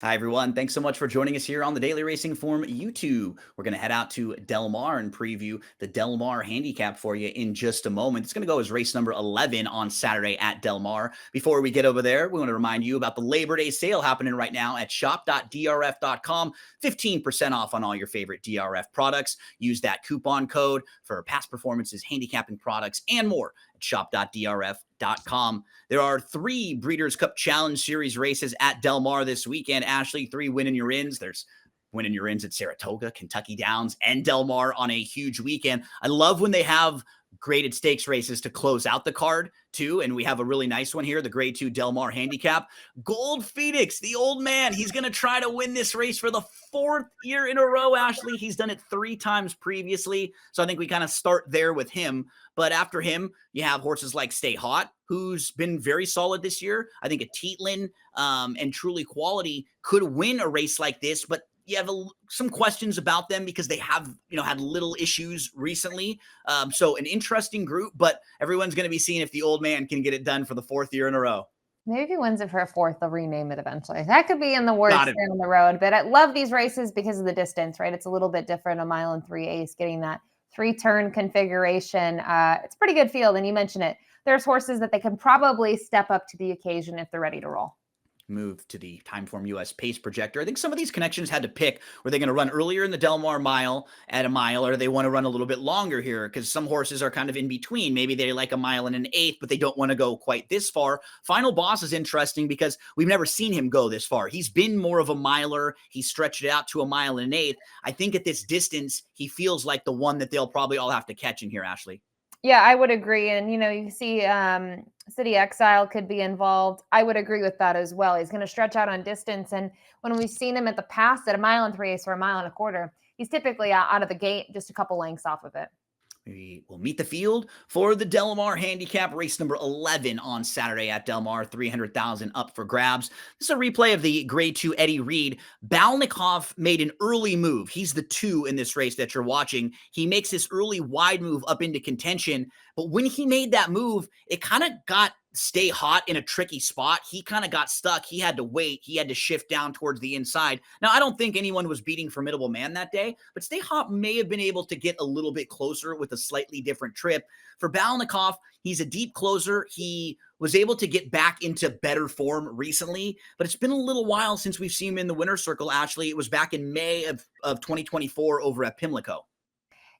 Hi, everyone. Thanks so much for joining us here on the Daily Racing Form YouTube. We're going to head out to Del Mar and preview the Del Mar Handicap for you in just a moment. It's going to go as race number 11 on Saturday at Del Mar. Before we get over there, we want to remind you about the Labor Day sale happening right now at shop.drf.com. 15% off on all your favorite DRF products. Use that coupon code for past performances, handicapping products, and more at shop.drf.com. There are 3 Breeders' Cup Challenge Series races at Del Mar this weekend. Ashley, 3 winning your ins. There's winning your ins at Saratoga, Kentucky Downs, and Del Mar on a huge weekend. I love when they have graded stakes races to close out the card too. And we have a really nice one here, the grade 2 Del Mar Handicap. Gold Phoenix, the old man, he's going to try to win this race for the 4th year in a row, Ashley. He's done it 3 times previously. So I think we kind of start there with him. But after him, you have horses like Stay Hot, who's been very solid this year. I think Atitlan and Truly Quality could win a race like this, but you have some questions about them because they have, had little issues recently. So an interesting group, but everyone's going to be seeing if the old man can get it done for the 4th year in a row. Maybe if he wins it for a 4th, they'll rename it eventually. That could be in the works down the road. But I love these races because of the distance, right? It's a little bit different, a 1 3/8, getting that 3-turn configuration. It's a pretty good field. And you mentioned it. There's horses that they can probably step up to the occasion if they're ready to roll. Move to the Timeform US pace projector. I think some of these connections had to pick, were they going to run earlier in the Del Mar mile at a mile, or do they want to run a little bit longer here? Because some horses are kind of in between. Maybe they like a mile and an eighth, but they don't want to go quite this far. Final Boss is interesting because we've never seen him go this far. He's been more of a miler. He stretched it out to a mile and an eighth. I think at this distance, he feels like the one that they'll probably all have to catch in here, Ashley. Yeah, I would agree. And, you see City Exile could be involved. I would agree with that as well. He's going to stretch out on distance. And when we've seen him at the past at a 1 3/8 or a 1.25 miles, he's typically out of the gate just a couple lengths off of it. We will meet the field for the Del Mar Handicap race number 11 on Saturday at Del Mar. 300,000 up for grabs. This is a replay of the grade 2 Eddie Reed. Balnikov made an early move. He's the 2 in this race that you're watching. He makes this early wide move up into contention. But when he made that move, it kind of got Stay Hot in a tricky spot. He kind of got stuck. He had to wait. He had to shift down towards the inside. Now, I don't think anyone was beating Formidable Man that day, but Stay Hot may have been able to get a little bit closer with a slightly different trip. For Balnikov, he's a deep closer. He was able to get back into better form recently, but it's been a little while since we've seen him in the winner's circle, Ashley. It was back in May of 2024 over at Pimlico.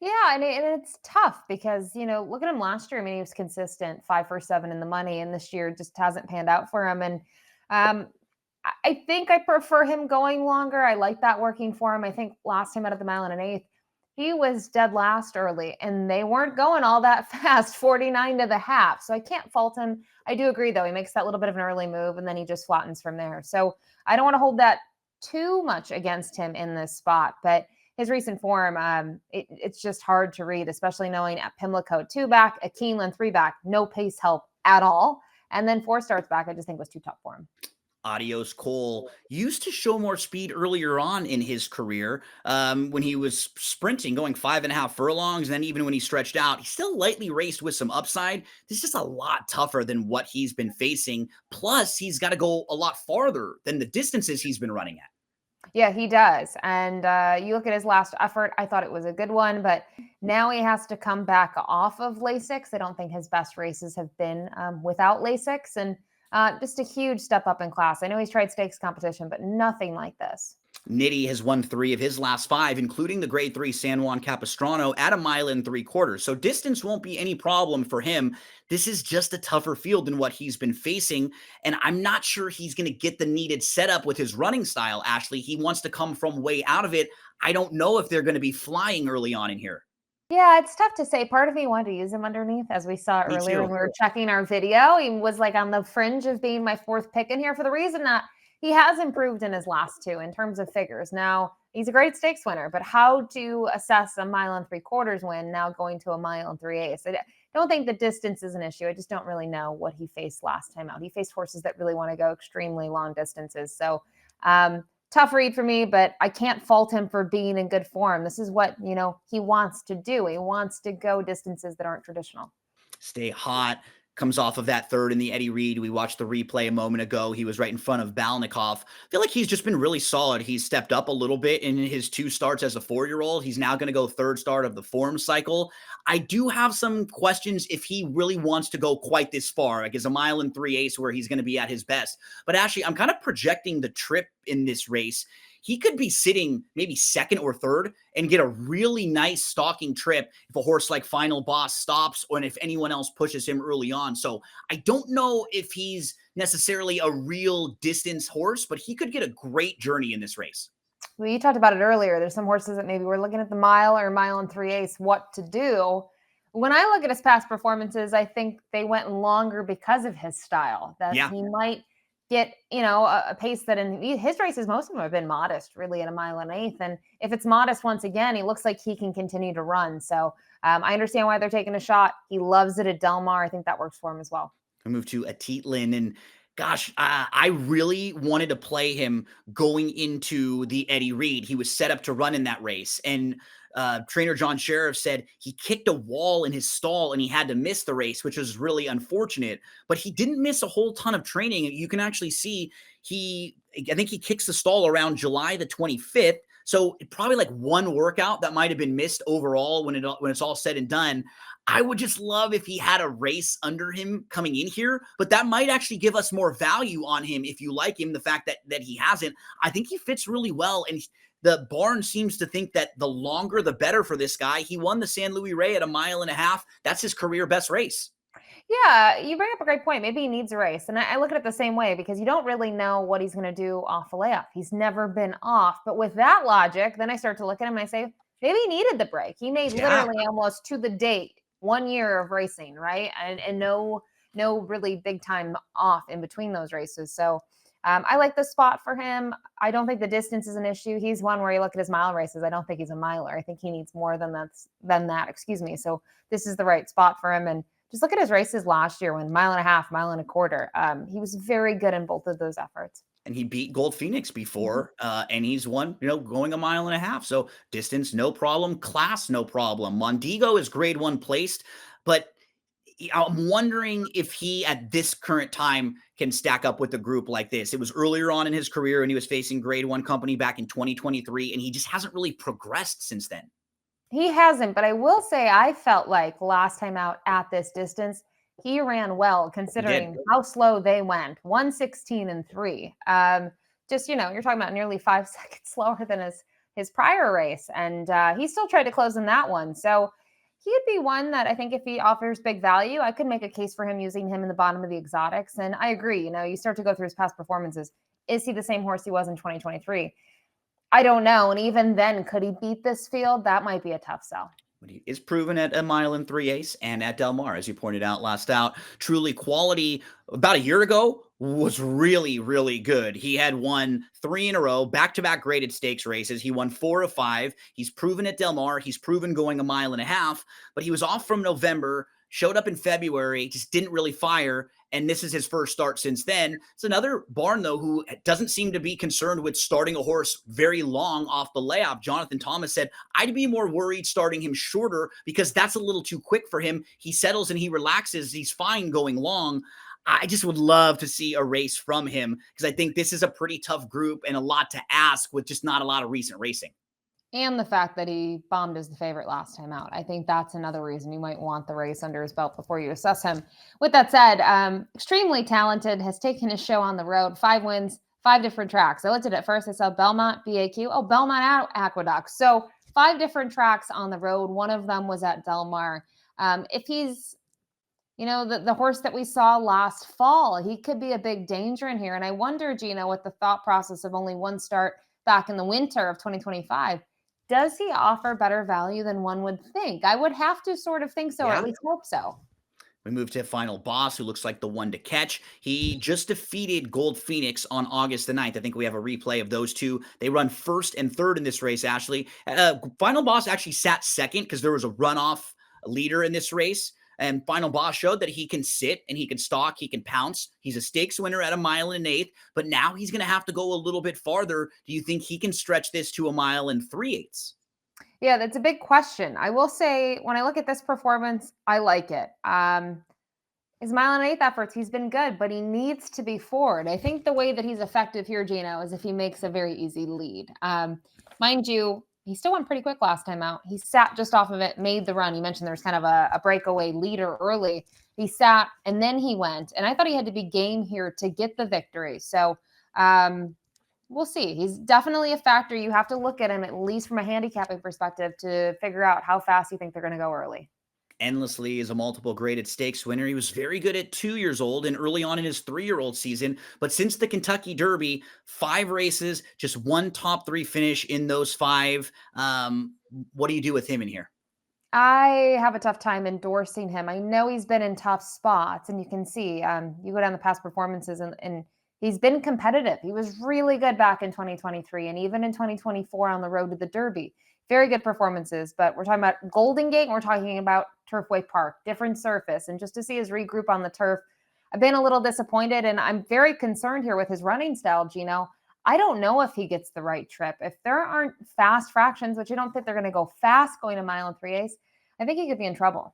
Yeah, and it's tough because, look at him last year. I mean, he was consistent, 5 for 7 in the money, and this year just hasn't panned out for him. And I think I prefer him going longer. I like that working for him. I think last time out of the 1 1/8 miles, he was dead last early, and they weren't going all that fast, 49 to the half. So I can't fault him. I do agree, though. He makes that little bit of an early move, and then he just flattens from there. So I don't want to hold that too much against him in this spot, but his recent form, it's just hard to read, especially knowing at Pimlico 2 back, at Keeneland 3 back, no pace help at all. And then 4 starts back, I just think was too tough for him. Adios Cole used to show more speed earlier on in his career when he was sprinting, going 5.5 furlongs. And then even when he stretched out, he still lightly raced with some upside. This is just a lot tougher than what he's been facing. Plus, he's got to go a lot farther than the distances he's been running at. Yeah, he does. And you look at his last effort, I thought it was a good one, but now he has to come back off of Lasix. I don't think his best races have been without Lasix, and just a huge step up in class. I know he's tried stakes competition, but nothing like this. Nitty has won 3 of his last 5, including the grade 3 San Juan Capistrano at a 1 3/4 miles. So distance won't be any problem for him. This is just a tougher field than what he's been facing. And I'm not sure he's going to get the needed setup with his running style, Ashley. He wants to come from way out of it. I don't know if they're going to be flying early on in here. Yeah, it's tough to say. Part of me wanted to use him underneath, as we saw earlier when we were checking our video. He was like on the fringe of being my 4th pick in here for the reason that he has improved in his last 2 in terms of figures. Now, he's a great stakes winner, but how to assess a 1 3/4 win now going to a 1 3/8 miles? I don't think the distance is an issue. I just don't really know what he faced last time out. He faced horses that really want to go extremely long distances. So, tough read for me, but I can't fault him for being in good form. This is what, he wants to do. He wants to go distances that aren't traditional. Stay Hot comes off of that third in the Eddie Reed. We watched the replay a moment ago. He was right in front of Balnikov. I feel like he's just been really solid. He's stepped up a little bit in his 2 starts as a 4-year-old. He's now going to go third start of the form cycle. I do have some questions if he really wants to go quite this far, like is a mile and 3/8 where he's going to be at his best. But actually, I'm kind of projecting the trip in this race. He could be sitting maybe second or third and get a really nice stalking trip if a horse like Final Boss stops or if anyone else pushes him early on. So I don't know if he's necessarily a real distance horse, but he could get a great journey in this race. Well, you talked about it earlier. There's some horses that maybe we're looking at the mile or mile and 3/8, what to do. When I look at his past performances, I think they went longer because of his style, that he might get, a pace that in his races, most of them have been modest, really, at a mile and 1/8. And if it's modest once again, he looks like he can continue to run. So I understand why they're taking a shot. He loves it at Del Mar. I think that works for him as well. We move to Atitlan, and gosh, I really wanted to play him going into the Eddie Reed. He was set up to run in that race, and trainer John Sheriff said he kicked a wall in his stall and he had to miss the race, which was really unfortunate. But he didn't miss a whole ton of training. You can actually see I think he kicks the stall around July the 25th. So probably like one workout that might have been missed overall when it's all said and done. I would just love if he had a race under him coming in here, but that might actually give us more value on him if you like him. The fact that he hasn't, I think he fits really well, and the barn seems to think that the longer the better for this guy. He won the San Luis Rey at a mile and a half. That's his career best race. Yeah, you bring up a great point. Maybe he needs a race. And I look at it the same way because you don't really know what he's going to do off the layoff. He's never been off. But with that logic, then I start to look at him and I say, maybe he needed the break. He made literally almost to the date 1 year of racing, right? And no really big time off in between those races. So I like the spot for him. I don't think the distance is an issue. He's one where you look at his mile races. I don't think he's a miler. I think he needs more than that. Excuse me. So this is the right spot for him. And just look at his races last year when mile and a half, mile and a quarter. He was very good in both of those efforts. And he beat Gold Phoenix before, and he's won, going a mile and a half. So distance, no problem. Class, no problem. Mondego is grade 1 placed, but I'm wondering if he, at this current time, can stack up with a group like this. It was earlier on in his career, and he was facing grade 1 company back in 2023, and he just hasn't really progressed since then. He hasn't, but I will say I felt like last time out at this distance, he ran well considering how slow they went. 1:16 and 3. Just, you're talking about nearly 5 seconds slower than his prior race. And he still tried to close in that one. So he'd be one that I think if he offers big value, I could make a case for him using him in the bottom of the exotics. And I agree, you start to go through his past performances. Is he the same horse he was in 2023? I don't know. And even then, could he beat this field? That might be a tough sell. But he is proven at a mile and 3/8 and at Del Mar, as you pointed out last out. Truly quality about a year ago was really, really good. He had won 3 in a row, back-to-back graded stakes races. He won 4 of 5. He's proven at Del Mar. He's proven going a mile and a half, but he was off from November, showed up in February, just didn't really fire, and this is his first start since then. It's another barn, though, who doesn't seem to be concerned with starting a horse very long off the layoff. Jonathan Thomas said, I'd be more worried starting him shorter because that's a little too quick for him. He settles and he relaxes. He's fine going long. I just would love to see a race from him because I think this is a pretty tough group and a lot to ask with just not a lot of recent racing. And the fact that he bombed as the favorite last time out. I think that's another reason you might want the race under his belt before you assess him. With that said, extremely talented, has taken his show on the road. 5 wins, 5 different tracks. I looked at it first. I saw Belmont, BAQ. Oh, Belmont Aqueduct. So 5 different tracks on the road. One of them was at Del Mar. If he's, the horse that we saw last fall, he could be a big danger in here. And I wonder, Gino, with the thought process of only one start back in the winter of 2025, does he offer better value than one would think? I would have to sort of think so, or at least hope so. We move to Final Boss, who looks like the one to catch. He just defeated Gold Phoenix on August the 9th. I think we have a replay of those two. They run first and third in this race, Ashley. Final Boss actually sat second because there was a runoff leader in this race. And Final Boss showed that he can sit and he can stalk, he can pounce. He's a stakes winner at a mile and an 1/8, but now he's going to have to go a little bit farther. Do you think he can stretch this to a mile and 3/8? Yeah, that's a big question. I will say when I look at this performance, I like it. His mile and eighth efforts, he's been good, but he needs to be forward. I think the way that he's effective here, Gino, is if he makes a very easy lead. Mind you, he still went pretty quick last time out. He sat just off of it, made the run. You mentioned there was kind of a breakaway leader early. He sat and then he went. And I thought he had to be game here to get the victory. So we'll see. He's definitely a factor. You have to look at him, at least from a handicapping perspective, to figure out how fast you think they're going to go early. Endlessly is a multiple graded stakes winner. He was very good at 2 years old and early on in his 3-year-old season. But since the Kentucky Derby, 5 races, just 1 top 3 finish in those 5. What do you do with him in here? I have a tough time endorsing him. I know he's been in tough spots, and you can see, you go down the past performances, and he's been competitive. He was really good back in 2023 and even in 2024 on the road to the Derby. Very good performances, but we're talking about Golden Gate and we're talking about Turfway Park, different surface. And just to see his regroup on the turf, I've been a little disappointed, and I'm very concerned here with his running style, Gino. I don't know if he gets the right trip. If there aren't fast fractions, which I don't think they're going to go fast going a mile and 3/8, I think he could be in trouble.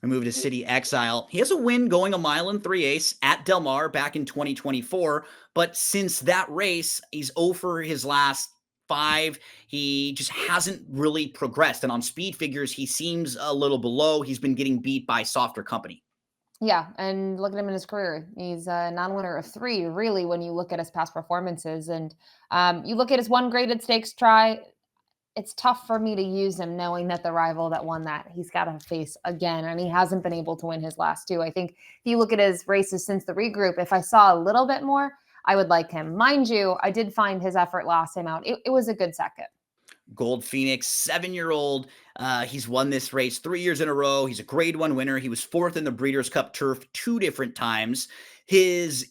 We move to City Exile. He has a win going a mile and 3/8 at Del Mar back in 2024, but since that race, he's over his last 5. He just hasn't really progressed, and on speed figures, he seems a little below. He's been getting beat by softer company. Yeah, and look at him in his career. He's a non-winner of 3, really, when you look at his past performances. And you look at his one graded stakes try, it's tough for me to use him knowing that the rival that won that he's got to face again, and he hasn't been able to win his last 2. I think if you look at his races since the regroup, if I saw a little bit more, I would like him. Mind you, I did find his effort last time out. It was a good second. Gold Phoenix, 7-year-old. He's won this race 3 years in a row. He's a grade 1 winner. He was 4th in the Breeders' Cup Turf 2 different times. His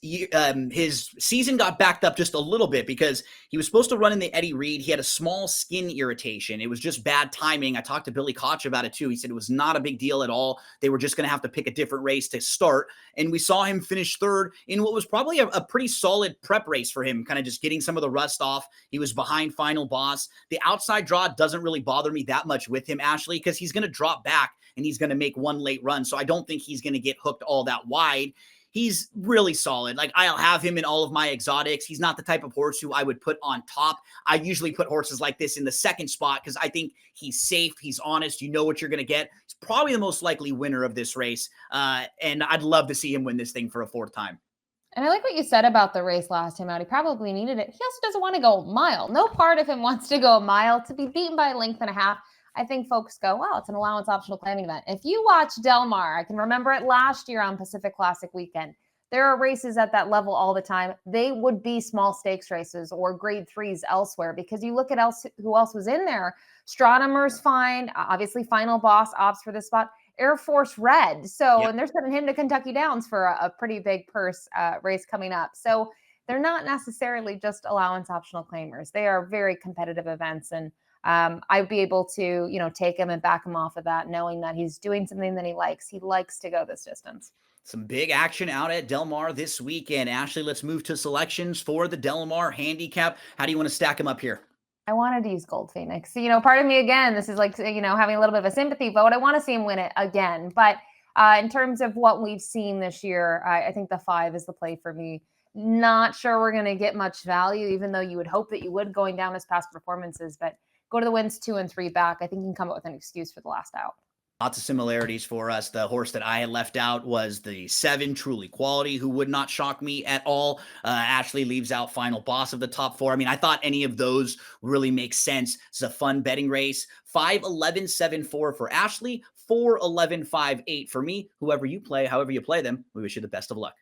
season got backed up just a little bit because he was supposed to run in the Eddie Reed. He had a small skin irritation. It was just bad timing. I talked to Billy Koch about it too. He said it was not a big deal at all. They were just going to have to pick a different race to start. And we saw him finish 3rd in what was probably a pretty solid prep race for him, kind of just getting some of the rust off. He was behind Final Boss. The outside draw doesn't really bother me that much with him, Ashley, because he's going to drop back and he's going to make one late run. So I don't think he's going to get hooked all that wide. He's really solid. Like, I'll have him in all of my exotics. He's not the type of horse who I would put on top. I usually put horses like this in the 2nd spot because I think he's safe. He's honest. You know what you're going to get. He's probably the most likely winner of this race. And I'd love to see him win this thing for a 4th time. And I like what you said about the race last time out. He probably needed it. He also doesn't want to go a mile. No part of him wants to go a mile. To be beaten by a length and a half, I think folks go, well, it's an allowance optional planning event. If you watch Del Mar, I can remember it last year on Pacific Classic weekend. There are races at that level all the time. They would be small stakes races or grade 3s elsewhere, because you look at who else was in there. Stratomer's fine. Obviously, Final Boss opts for this spot. Air Force Red. So, Yep. And they're sending him to Kentucky Downs for a pretty big purse race coming up. So they're not necessarily just allowance optional claimers. They are very competitive events. And I'd be able to, take him and back him off of that, knowing that he's doing something that he likes. He likes to go this distance. Some big action out at Del Mar this weekend. Ashley, let's move to selections for the Del Mar Handicap. How do you want to stack them up here? I wanted to use Gold Phoenix. Part of me, again, this is like, having a little bit of a sympathy vote. I want to see him win it again. But in terms of what we've seen this year, I think the 5 is the play for me. Not sure we're going to get much value, even though you would hope that you would, going down his past performances. But go to the wins 2 and 3 back. I think you can come up with an excuse for the last out. Lots of similarities for us. The horse that I had left out was the 7, Truly Quality, who would not shock me at all. Ashley leaves out Final Boss of the top 4. I mean, I thought any of those really make sense. It's a fun betting race. 5-11-7-4 for Ashley, 4-11-5-8 for me. Whoever you play, however you play them, we wish you the best of luck.